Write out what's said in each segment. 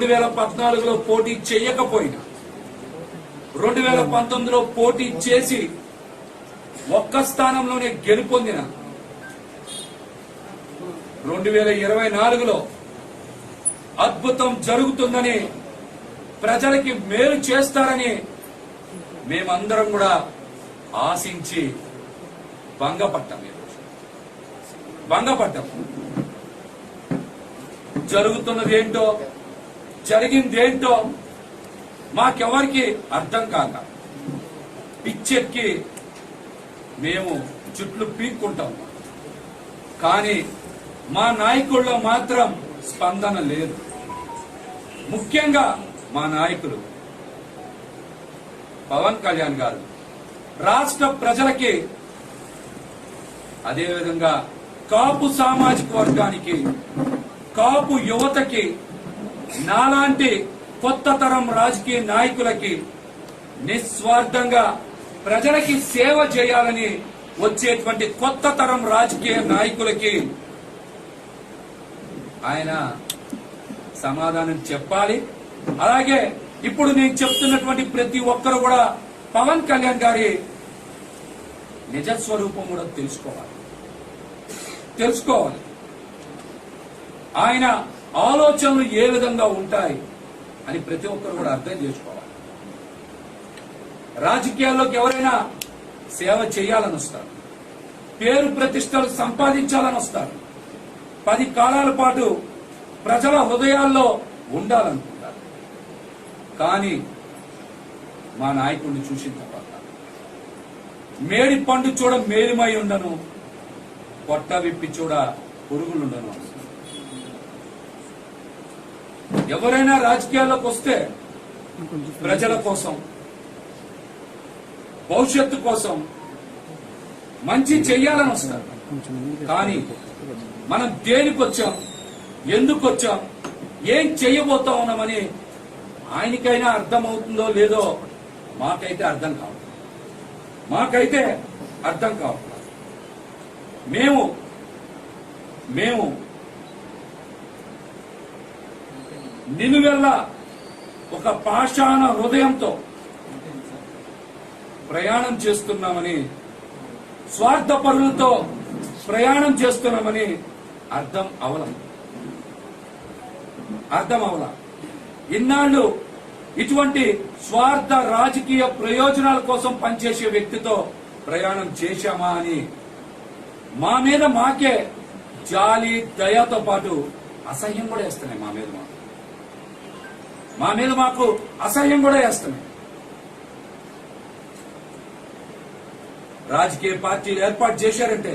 2014లో పోటీ చేయకపోయినా 2019లో పోటీ చేసి ఒక్క స్థానంలోనే గెలుపొందిన 2024లో అద్భుతం జరుగుతుందని ప్రజలకి మేలు చేస్తారని మేమందరం కూడా ఆశించి భంగపడ్డాం. జరుగుతున్నది ఏంటో జరిగిందేంటో మాకెవరికి అర్థం కాక పిచ్చెక్కి మేము చుట్లు పీక్కుంటాం. కానీ మా నాయకుల్లో మాత్రం స్పందన లేదు. ముఖ్యంగా మా నాయకులు పవన్ కళ్యాణ్ గారు రాష్ట్ర ప్రజలకి, అదేవిధంగా కాపు సామాజిక వర్గానికి, కాపు యువతకి, నాలాంటి కొత్త తరం రాజకీయ నాయకులకి నిస్వార్థంగా ప్రజలకి సేవ చేయాలని వచ్చేటువంటి కొత్త తరం రాజకీయ నాయకులకి ఆయన సమాధానం చెప్పాలి. అలాగే ఇప్పుడు నేను చెప్తున్నటువంటి ప్రతి ఒక్కరు కూడా పవన్ కళ్యాణ్ గారి నిజస్వరూపం కూడా తెలుసుకోవాలి. ఆయన ఆలోచనలు ఏ విధంగా ఉంటాయి అని ప్రతి ఒక్కరు కూడా అర్థం చేసుకోవాలి. రాజకీయాల్లోకి ఎవరైనా సేవ చేయాలని వస్తారు, పేరు ప్రతిష్టలు సంపాదించాలని వస్తారు, 10 కాలాల పాటు ప్రజల హృదయాల్లో ఉండాలనుకుంటారు. కానీ మా నాయకుడిని చూసిన తర్వాత మేడి పండు చూడ మేలిమై ఉండను, పొట్ట విప్పి చూడ పురుగులుండను. ఎవరైనా రాజకీయాల్లోకి వస్తే ప్రజల కోసం, భవిష్యత్తు కోసం మంచి చెయ్యాలని వస్తారు. కానీ మనం దేనికి వచ్చాం, ఎందుకు వచ్చాం, ఏం చెయ్యబోతా ఉన్నామని ఆయనకైనా అర్థమవుతుందో లేదో మాకైతే అర్థం కావు. మేము నిలువెల్లా ఒక పాషాణ హృదయంతో ప్రయాణం చేస్తున్నామని, స్వార్థపరులతో ప్రయాణం చేస్తున్నామని అర్థం అవల. ఇన్నాళ్ళు ఇటువంటి స్వార్థ రాజకీయ ప్రయోజనాల కోసం పనిచేసే వ్యక్తితో ప్రయాణం చేశామా అని మా మీద మాకే జాలి, దయతో పాటు అసహ్యం కూడా వేస్తున్నాయి. మా మీద మాకు అసహ్యం కూడా వేస్తున్నాయి. రాజకీయ పార్టీలు ఏర్పాటు చేశారంటే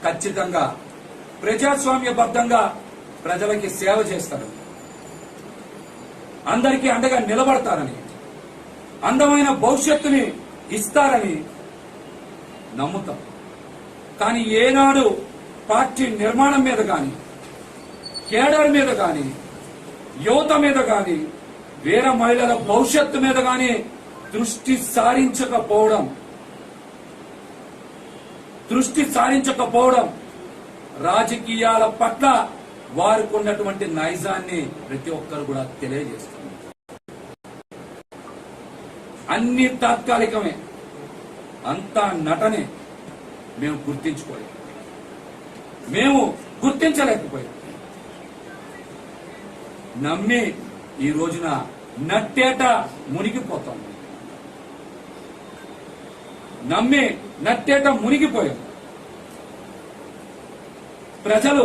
ఖచ్చితంగా ప్రజాస్వామ్యబద్ధంగా ప్రజలకి సేవ చేస్తారు, అందరికీ అండగా నిలబడతారని, అందమైన భవిష్యత్తుని ఇస్తారని నమ్ముతాం. కానీ ఏనాడు పార్టీ నిర్మాణం మీద కానీ, కేడర్ మీద కానీ, యువత మీద కానీ, వీర మహిళల భవిష్యత్తు మీద కానీ దృష్టి సారించకపోవడం రాజకీయాల పట్ల వారికి ఉన్నటువంటి నైజాన్ని ప్రతి ఒక్కరు కూడా తెలియజేస్తుంది. అన్ని తాత్కాలికమే, అంతా నటనే. మేము గుర్తించలేకపోయాం. నమ్మి ఈ రోజున నట్టేట మునిగిపోయాం. ప్రజలు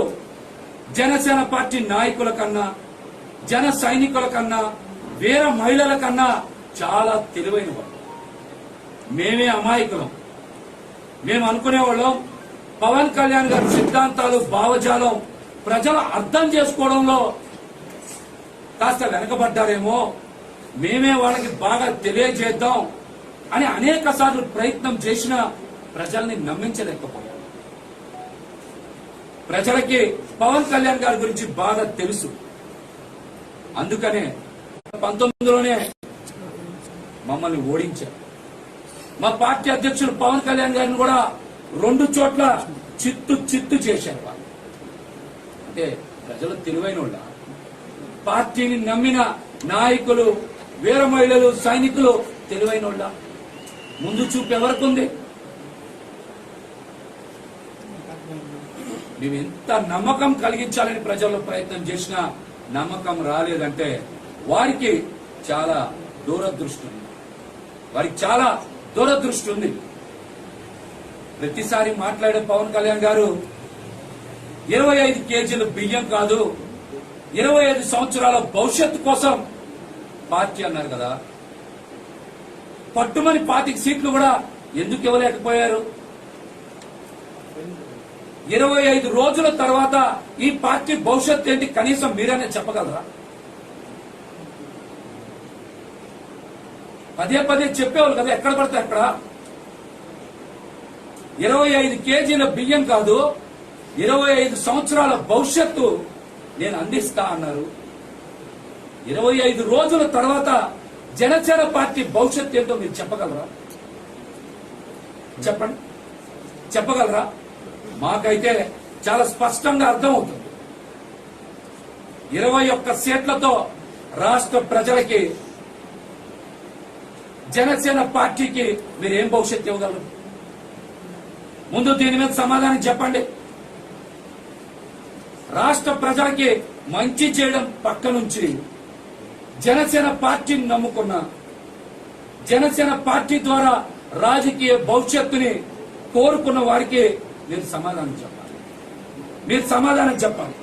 జనసేన పార్టీ నాయకుల కన్నా, జన సైనికుల కన్నా, వీర మహిళల కన్నా చాలా తెలివైన వాళ్ళు. మేమే అమాయకులం. మేము అనుకునేవాళ్ళం పవన్ కళ్యాణ్ గారి సిద్ధాంతాలు, భావజాలం ప్రజలు అర్థం చేసుకోవడంలో కాస్త వెనకబడ్డారేమో, మేమే వాళ్ళకి బాగా తెలియజేద్దాం అని అనేక సార్లు ప్రయత్నం చేసినా ప్రజల్ని నమ్మించలేకపోయాం. ప్రజలకి పవన్ కళ్యాణ్ గారి గురించి బాగా తెలుసు. అందుకనే 19లోనే మమ్మల్ని ఓడించారు. మా పార్టీ అధ్యక్షులు పవన్ కళ్యాణ్ గారిని కూడా 2 చోట్ల చిత్తు చేశారు. అంటే ప్రజలు తెలివైన వాళ్ళ పార్టీని నమ్మిన నాయకులు, వీర మహిళలు, సైనికులు తెలివైన వాళ్ళ? ముందు చూపు ఎవరికుంది? మేము ఎంత నమ్మకం కలిగించాలని ప్రజల్లో ప్రయత్నం చేసినా నమ్మకం రాలేదంటే వారికి చాలా దూరదృష్టి ఉంది. వారికి చాలా దూరదృష్టి ఉంది. ప్రతిసారి మాట్లాడే పవన్ కళ్యాణ్ గారు 25 కేజీల బియ్యం కాదు, 25 సంవత్సరాల భవిష్యత్తు కోసం పార్టీ అన్నారు కదా. పట్టుమని 25 సీట్లు కూడా ఎందుకు ఇవ్వలేకపోయారు? 25 రోజుల తర్వాత ఈ పార్టీ భవిష్యత్తు ఏంటి కనీసం మీరైనా చెప్పగలరా? పదే పదే చెప్పేవాళ్ళు కదా, ఎక్కడ పడితే అక్కడ. 25 కేజీల బియ్యం కాదు, 25 సంవత్సరాల భవిష్యత్తు నేను అందిస్తా అన్నారు. 25 రోజుల తర్వాత జనసేన పార్టీ భవిష్యత్తు ఏంటో మీరు చెప్పగలరా? చెప్పండి, చెప్పగలరా? మాకైతే చాలా స్పష్టంగా అర్థమవుతుంది. 21 సీట్లతో రాష్ట్ర ప్రజలకి, జనసేన పార్టీకి మీరేం భవిష్యత్తు ఇవ్వగలరు? ముందు దీని మీద సమాధానం చెప్పండి. రాష్ట్ర ప్రజలకి మంచి చేయడం పక్క నుంచి జనసేన పార్టీని నమ్ముకున్న, జనసేన పార్టీ ద్వారా రాజకీయ భవిష్యత్తుని కోరుకున్న వారికి మీరు సమాధానం చెప్పాలి. మీరు సమాధానం చెప్పాలి.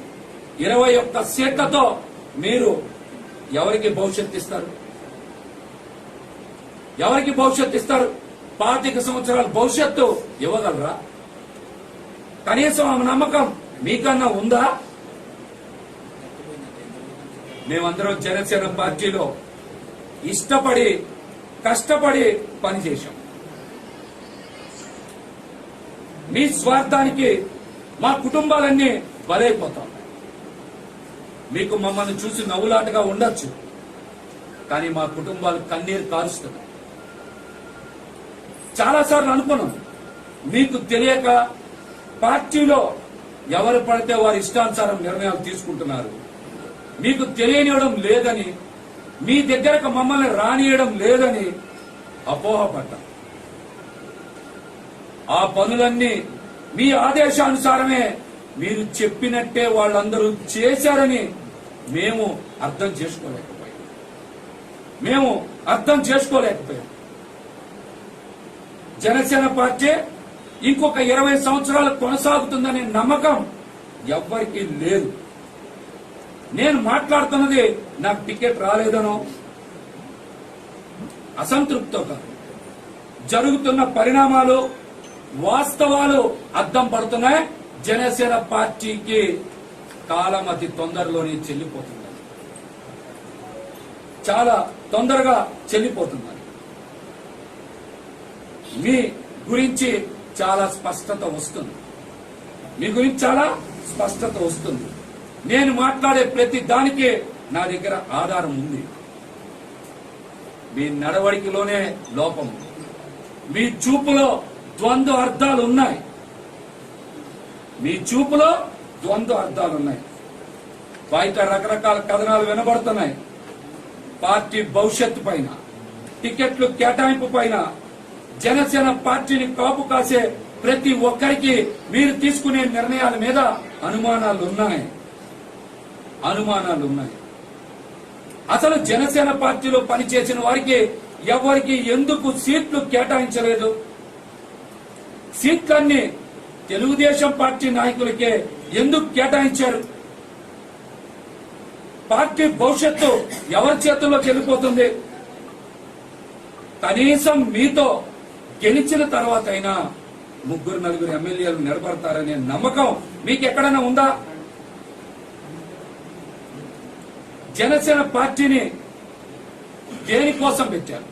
21 సీట్లతో మీరు ఎవరికి భవిష్యత్తు ఇస్తారు? ఎవరికి భవిష్యత్తు ఇస్తారు? 25 సంవత్సరాల భవిష్యత్తు ఇవ్వగలరా? కనీసం ఆ నమ్మకం మీకన్నా ఉందా? మేమందరం జనసేన పార్టీలో ఇష్టపడి, కష్టపడి పనిచేశాం. మీ స్వార్థానికి మా కుటుంబాలన్నీ బలైపోతాం. మీకు మమ్మల్ని చూసి నవ్వులాటగా ఉండొచ్చు, కానీ మా కుటుంబాలు కన్నీరు కారుస్తున్నాయి. చాలాసార్లు అనుకున్నాం, మీకు తెలియక పార్టీలో ఎవరు పడితే వారి ఇష్టానుసారం నిర్ణయాలు తీసుకుంటున్నారు, మీకు తెలియనివ్వడం లేదని, మీ దగ్గరకు మమ్మల్ని రానియడం లేదని అపోహపడ్డాం. ఆ పనులన్నీ మీ ఆదేశానుసారమే మీరు చెప్పినట్టే వాళ్ళందరూ చేశారని మేము అర్థం చేసుకోలేకపోయాం. జనసేన పార్టీ ఇంకొక 20 సంవత్సరాలు కొనసాగుతుందనే నమ్మకం ఎవ్వరికీ లేదు. నేను మాట్లాడుతున్నది నాకు టికెట్ రాలేదనో, అసంతృప్తితో కాదు. జరుగుతున్న పరిణామాలు, వాస్తవాలు అద్దం పడుతున్నాయి. జనసేన పార్టీకి కాలం అతి తొందరలోనే చెల్లిపోతుంది, చాలా తొందరగా చెల్లిపోతుంది. మీ గురించి చాలా స్పష్టత వస్తుంది. మీ గురించి చాలా స్పష్టత వస్తుంది. నేను మాట్లాడే ప్రతి దానికి నా దగ్గర ఆధారం ఉంది. మీ నడవడికలోనే లోపం, మీ చూపులో ద్వంద్వ అర్థాలు ఉన్నాయి. మీ చూపులో ద్వంద్వ అర్థాలు ఉన్నాయి. బయట రకరకాల కథనాలు వినబడుతున్నాయి. పార్టీ భవిష్యత్తు పైన, టికెట్లు కేటాయింపు పైన, జనసేన పార్టీని కాపు కాసే ప్రతి ఒక్కరికి మీరు తీసుకునే నిర్ణయాల మీద అనుమానాలు ఉన్నాయి. అసలు జనసేన పార్టీలో పనిచేసిన వారికి ఎవరికి ఎందుకు సీట్లు కేటాయించలేదు? సీట్లన్నీ తెలుగుదేశం పార్టీ నాయకులకే ఎందుకు కేటాయించారు? పార్టీ భవిష్యత్తు ఎవరి చేతుల్లోకి వెళ్ళిపోతుంది? కనీసం మీతో గెలిచిన తర్వాత అయినా 3-4 ఎమ్మెల్యేలు నిలబడతారనే నమ్మకం మీకు ఎక్కడైనా ఉందా? జనసేన పార్టీని దేనికోసం పెట్టారు?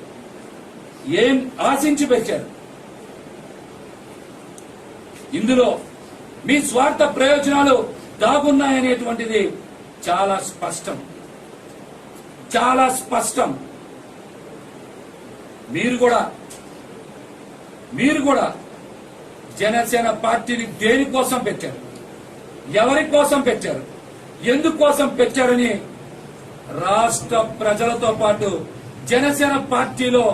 ఏం ఆశించి పెట్టారు? ఇందులో మీ స్వార్థ ప్రయోజనాలు దాగున్నాయనేటువంటిది చాలా స్పష్టం. మీరు కూడా జనసేన పార్టీని దేనికోసం పెట్టారు, ఎవరి కోసం పెట్టారు, ఎందుకోసం పెట్టారని రాష్ట్ర ప్రజలతో పాటు జనసేన పార్టీలో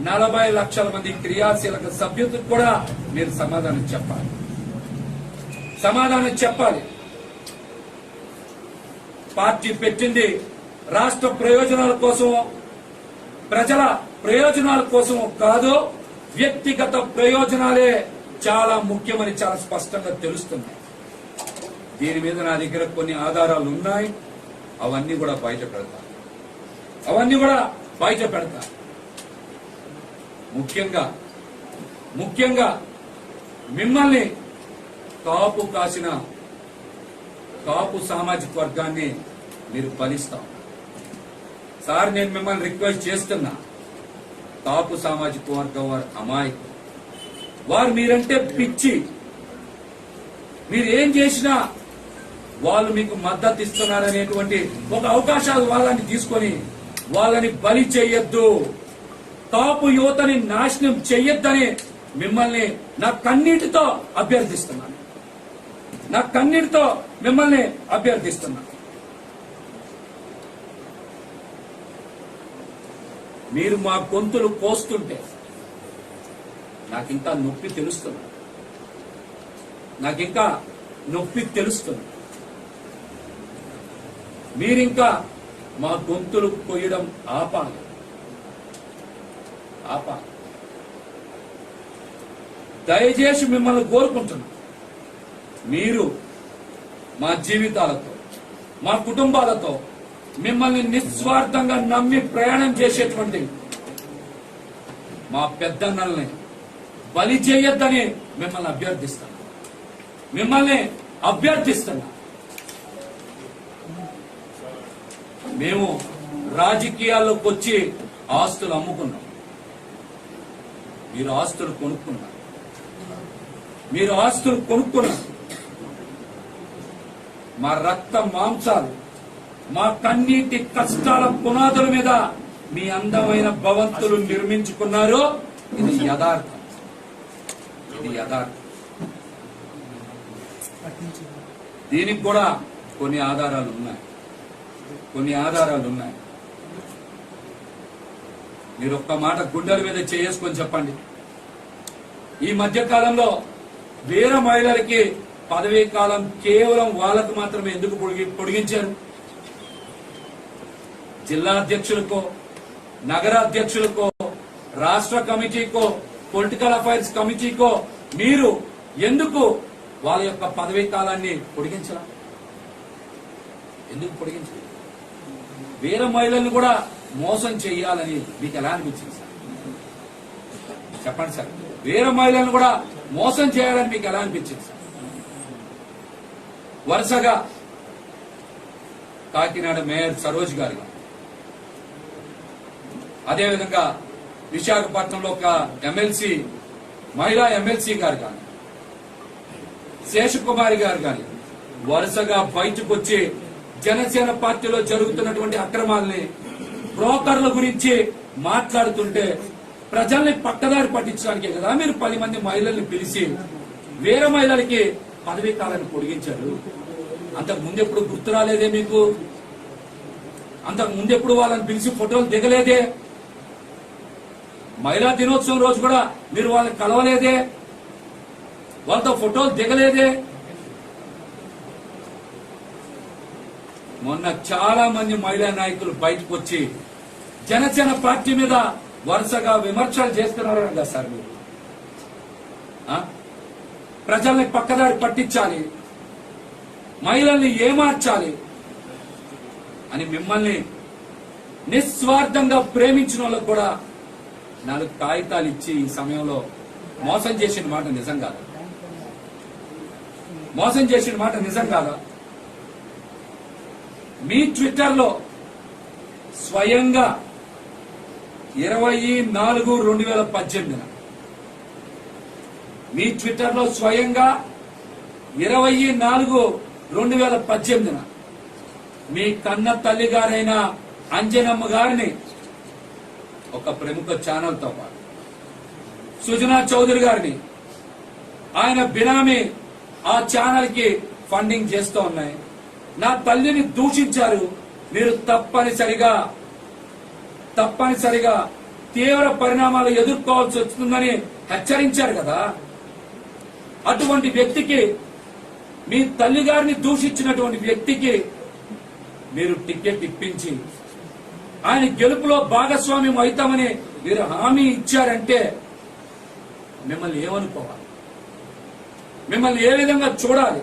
40 లక్షల మంది క్రియాశీలక సభ్యులకు కూడా మీరు సమాధానం చెప్పాలి. పార్టీ పెట్టింది రాష్ట్ర ప్రయోజనాల కోసం, ప్రజల ప్రయోజనాల కోసం కాదు, వ్యక్తిగత ప్రయోజనాలే చాలా ముఖ్యమని చాలా స్పష్టంగా తెలుస్తుంది. దీని మీద నా దగ్గర కొన్ని ఆధారాలు ఉన్నాయి. అవన్నీ కూడా బయట పెడతా. ముఖ్యంగా మిమ్మల్ని కాపు సామాజిక వర్గాన్ని మీరు ఫలిస్తాం. సార్, నేను మిమ్మల్ని రిక్వెస్ట్ చేస్తున్నా. కాపు సామాజిక వర్గం వారు అమాయకులు. వారు మీరంటే పిచ్చి. మీరు ఏం చేసినా వాళ్ళు మీకు మద్దతు ఇస్తున్నారనేటువంటి ఒక అవకాశాలు వాళ్ళని తీసుకొని వాళ్ళని బలి చేయొద్దు. కాపు యువతని నాశనం చెయ్యొద్దని మిమ్మల్ని నా కన్నీటితో అభ్యర్థిస్తున్నాను. మీరు మా గొంతులు కోస్తుంటే నాకింకా నొప్పి తెలుస్తుంది. మీరింకా మా గొంతులు కొయ్యడం ఆపాలి. దయచేసి మిమ్మల్ని కోరుకుంటున్నాం. మీరు మా జీవితాలతో, మా కుటుంబాలతో మిమ్మల్ని నిస్వార్థంగా నమ్మి ప్రయాణం చేసేటువంటి మా పెద్దన్నల్ని బలి చేయొద్దని మిమ్మల్ని అభ్యర్థిస్తున్నా. మేము రాజకీయాల్లోకి వచ్చి ఆస్తులు అమ్ముకున్నాం. మీరు ఆస్తులు కొనుక్కున్నారు. మా రక్త మాంసాలు, మా కన్నీటి కష్టాల పునాదుల మీద మీ అందమైన భవంతులు నిర్మించుకున్నారు. ఇది యథార్థం. దీనికి కూడా కొన్ని ఆధారాలు ఉన్నాయి. మీరు ఒక్క మాట గుండెల మీద చేసుకొని చెప్పండి. ఈ మధ్య కాలంలో వీర మహిళలకి పదవీ కాలం కేవలం వాళ్ళకు మాత్రమే ఎందుకు పొడిగించారు? జిల్లా అధ్యక్షులకో, నగర అధ్యక్షులకో, రాష్ట్ర కమిటీకో, పొలిటికల్ అఫైర్స్ కమిటీకో మీరు ఎందుకు వాళ్ళ యొక్క పదవీ కాలాన్ని పొడిగించరా? ఎందుకు పొడిగించారు? వీర మహిళలను కూడా మోసం చేయాలని మీకు ఎలా అనిపించింది సార్? చెప్పండి సార్. వీర మహిళలను కూడా మోసం చేయాలని మీకు ఎలా అనిపించింది సార్? వరుసగా కాకినాడ మేయర్ సరోజ్ గారు, అదేవిధంగా విశాఖపట్నంలో ఒక ఎమ్మెల్సీ, మహిళా ఎమ్మెల్సీ గారు కానీ, శేషకుమారి గారు కానీ వరుసగా బయటకు వచ్చి జనసేన పార్టీలో జరుగుతున్నటువంటి అక్రమాలని, బ్రోకర్ల గురించి మాట్లాడుతుంటే ప్రజల్ని పక్కదారి పట్టించడానికే కదా మీరు 10 మంది మహిళల్ని పిలిచి వీర మహిళలకి పదవీ కాలాన్ని పొడిగించారు. అంతకు ముందెప్పుడు గుర్తు రాలేదే మీకు? అంతకు ముందెప్పుడు వాళ్ళని పిలిచి ఫోటోలు దిగలేదే? మహిళా దినోత్సవం రోజు కూడా మీరు వాళ్ళని కలవలేదే? వాళ్ళతో ఫోటోలు దిగలేదే? మొన్న చాలా మంది మహిళా నాయకులు బయటకు వచ్చి జనసేన పార్టీ మీద వరుసగా విమర్శలు చేస్తున్నారు కదా సార్. మీరు ప్రజల్ని పక్కదారి పట్టించాలి, మహిళల్ని ఏమార్చాలి అని మిమ్మల్ని నిస్వార్థంగా ప్రేమించిన వాళ్ళకు కూడా 4 కాగితాలు ఇచ్చి ఈ సమయంలో మోసం చేసిన మాట నిజం కాదా? మీ ట్విట్టర్లో స్వయంగా 20/4/2018 మీ ట్విట్టర్లో స్వయంగా 20/4/2018 మీ కన్న తల్లి గారైన అంజనమ్మ గారిని ఒక ప్రముఖ ఛానల్ తో పాటు సుజనా చౌదరి గారిని ఆయన బినామీ ఆ ఛానల్ కి ఫండింగ్ చేస్తూ ఉన్నాయి. నా తల్లిని దూషించారు, మీరు తప్పనిసరిగా తీవ్ర పరిణామాలు ఎదుర్కోవాల్సి వస్తుందని హెచ్చరించారు కదా. అటువంటి వ్యక్తికి, మీ తల్లిగారిని దూషించినటువంటి వ్యక్తికి మీరు టికెట్ ఇప్పించి ఆయన గెలుపులో భాగస్వామ్యం అవుతామని మీరు హామీ ఇచ్చారంటే మిమ్మల్ని ఏమనుకోవాలి? మిమ్మల్ని ఏ విధంగా చూడాలి?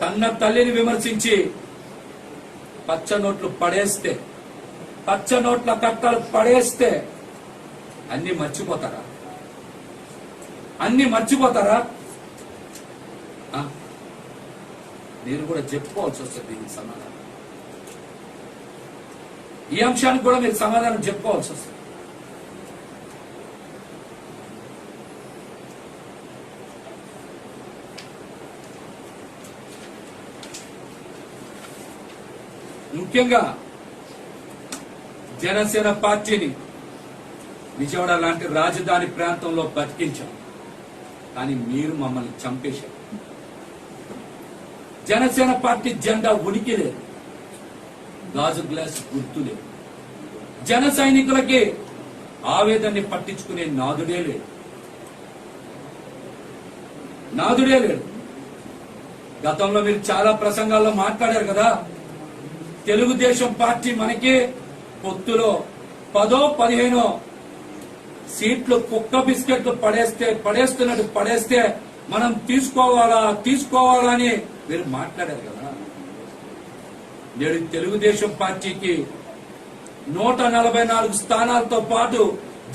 కన్న తల్లిని విమర్శించి పచ్చ నోట్ల కట్టలు పడేస్తే అన్ని మర్చిపోతారా? మీరు కూడా చెప్పుకోవాల్సి వస్తుంది దీనికి సమాధానం. ఈ అంశానికి కూడా మీరు సమాధానం చెప్పుకోవాల్సి వస్తుంది. ముఖ్యంగా జనసేన పార్టీని విజయవాడ లాంటి రాజధాని ప్రాంతంలో బతికించాం, కానీ మీరు మమ్మల్ని చంపేశారు. జనసేన పార్టీ జెండా ఉనికి లేదు, గాజు గ్లాస్ గుర్తు లేదు. జన సైనికులకి ఆవేదనని పట్టించుకునే నాదుడే లేడు. గతంలో మీరు చాలా ప్రసంగాల్లో మాట్లాడారు కదా, తెలుగుదేశం పార్టీ మనకి పొత్తులో 10-15 సీట్లు కుక్క బిస్కెట్లు పడేస్తే మనం తీసుకోవాలా అని మీరు మాట్లాడారు కదా. నేడు తెలుగుదేశం పార్టీకి 144 స్థానాలతో పాటు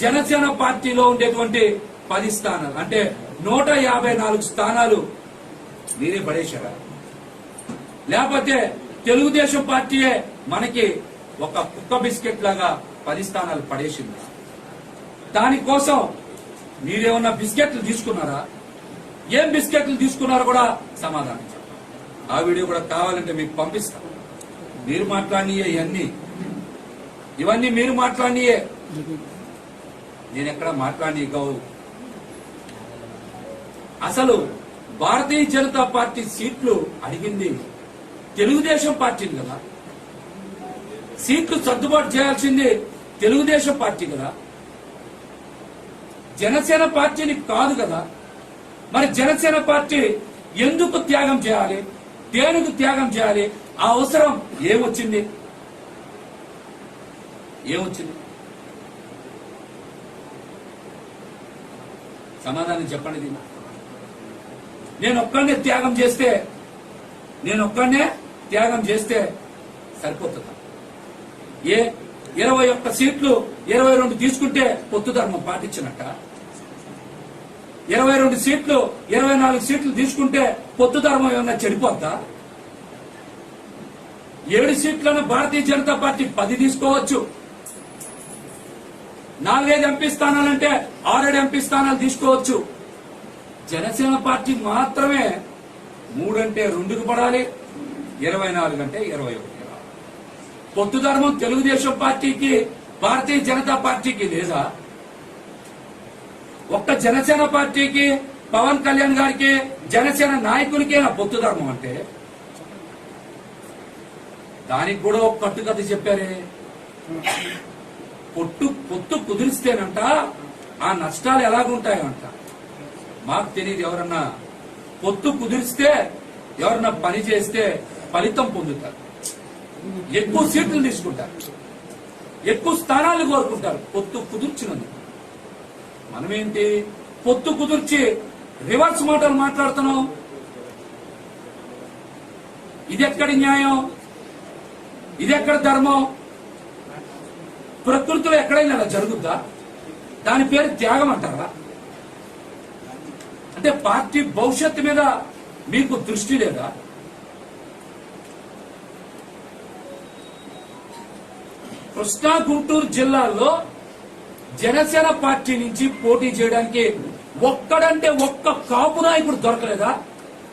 జనసేన పార్టీలో ఉండేటువంటి 10 స్థానాలు అంటే 154 స్థానాలు మీరే పడేశారా? లేకపోతే తెలుగుదేశం పార్టీయే మనకి ఒక కుక్క బిస్కెట్ లాగా 10 స్థానాలు పడేసింది? దానికోసం మీరేమన్నా బిస్కెట్లు తీసుకున్నారా? ఏం బిస్కెట్లు తీసుకున్నారో కూడా సమాధానం చెప్పండి. ఆ వీడియో కూడా కావాలంటే మీకు పంపిస్తాను. మీరు మాట్లాడినయే ఇవన్నీ మీరు మాట్లాడినయే, నేను ఎక్కడ మాట్లాడి కావు. అసలు భారతీయ జనతా పార్టీ సీట్లు అడిగింది తెలుగుదేశం పార్టీని కదా, సీట్లు సర్దుబాటు చేయాల్సింది తెలుగుదేశం పార్టీ కదా, జనసేన పార్టీని కాదు కదా. మరి జనసేన పార్టీ ఎందుకు త్యాగం చేయాలి? దేనికి త్యాగం చేయాలి? ఆ అవసరం ఏమొచ్చింది? సమాధానం చెప్పండి. దీన్ని నేను ఒక్కనే త్యాగం చేస్తే సరిపోతుందా? 21 సీట్లు 22 తీసుకుంటే పొత్తు ధర్మం పాటించినట్ట? 22 సీట్లు 24 సీట్లు తీసుకుంటే పొత్తు ధర్మం ఏమన్నా చెడిపోద్దా? 7 సీట్లను భారతీయ జనతా పార్టీ 10 తీసుకోవచ్చు. 4-5 ఎంపీ స్థానాలంటే 6-7 ఎంపీ స్థానాలు తీసుకోవచ్చు. జనసేన పార్టీ మాత్రమే 3 అంటే 2కు పడాలి, 24 అంటే 21. పొత్తు ధర్మం తెలుగుదేశం పార్టీకి భారతీయ జనతా పార్టీకి లేదా? ఒక్క జనసేన పార్టీకి, పవన్ కళ్యాణ్ గారికి, జనసేన నాయకులకే నా పొత్తు ధర్మం అంటే దానికి కూడా ఒక కట్టుకథ చెప్పారే. పొత్తు కుదిరిస్తేనంట ఆ నష్టాలు ఎలాగుంటాయంట మాకు తెలియదు. ఎవరన్నా పొత్తు కుదిరిస్తే ఎవరన్నా పని చేస్తే ఫలితం పొందుతారు, ఎక్కువ సీట్లు తీసుకుంటారు, ఎక్కువ స్థానాలు కోరుకుంటారు పొత్తు కుదుర్చినందుకు. మనమేంటి పొత్తు కుదుర్చి రివర్స్ మాటలు మాట్లాడుతున్నాం? ఇది ఎక్కడి న్యాయం? ఇది ఎక్కడ ధర్మం? ప్రకృతిలో ఎక్కడైనా అలా జరుగుద్దా? దాని పేరు త్యాగం అంటారా? అంటే పార్టీ భవిష్యత్తు మీద మీకు దృష్టి లేదా? కృష్ణా గుంటూరు జిల్లాల్లో జనసేన పార్టీ నుంచి పోటీ చేయడానికి ఒక్కడంటే ఒక్క కాపు నాయకుడు దొరకలేదా?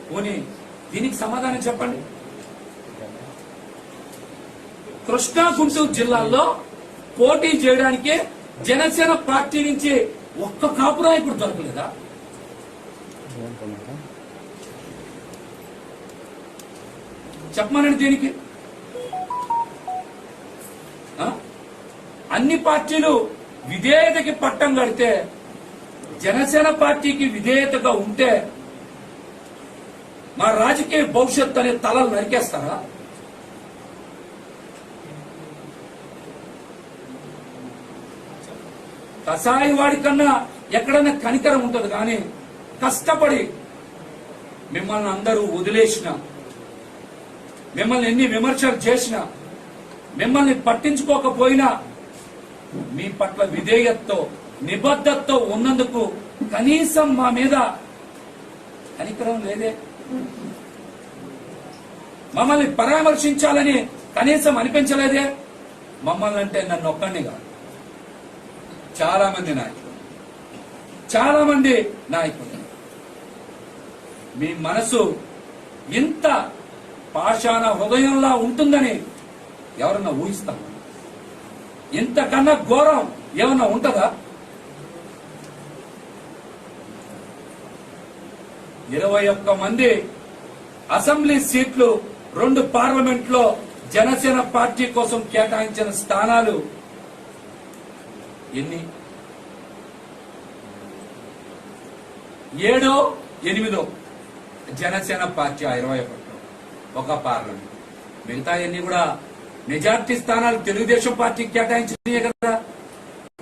పోనీ దీనికి సమాధానం చెప్పండి. కృష్ణా గుంటూరు జిల్లాల్లో పోటీ చేయడానికి జనసేన పార్టీ నుంచి ఒక్క కాపు నాయకుడు దొరకలేదా? చెప్పమనండి దేనికి? అన్ని పార్టీలు విధేయతకి పట్టం కడితే జనసేన పార్టీకి విధేయతగా ఉంటే మా రాజకీయ భవిష్యత్తు అనే తలలు నరికేస్తారా? కసాయి వాడి కన్నా ఎక్కడైనా కనికరం ఉంటుంది, కానీ కష్టపడి మిమ్మల్ని అందరూ వదిలేసిన, మిమ్మల్ని ఎన్ని విమర్శలు చేసినా, మిమ్మల్ని పట్టించుకోకపోయినా మీ పట్ల విధేయతతో నిబద్ధతతో ఉన్నందుకు కనీసం మా మీద కనికరం లేదే. మమ్మల్ని పరామర్శించాలని కనీసం అనిపించలేదే. మమ్మల్ని అంటే నన్ను ఒక్కడిని కాదు, చాలా మంది నాయకులు మీ మనసు ఇంత పాషాణ హృదయంలా ఉంటుందని ఎవరన్నా ఊహిస్తాం? ఇంతకన్నా ఘోరం ఏమన్నా ఉంటుందా? 21 మంది అసెంబ్లీ సీట్లు 2 పార్లమెంట్లో జనసేన పార్టీ కోసం కేటాయించిన స్థానాలు ఎన్ని? 7, 8 జనసేన పార్టీ 21లో ఒక పార్లమెంట్. మిగతా అన్ని కూడా మెజార్టీ స్థానాలు తెలుగుదేశం పార్టీకి కేటాయించినాయే కదా.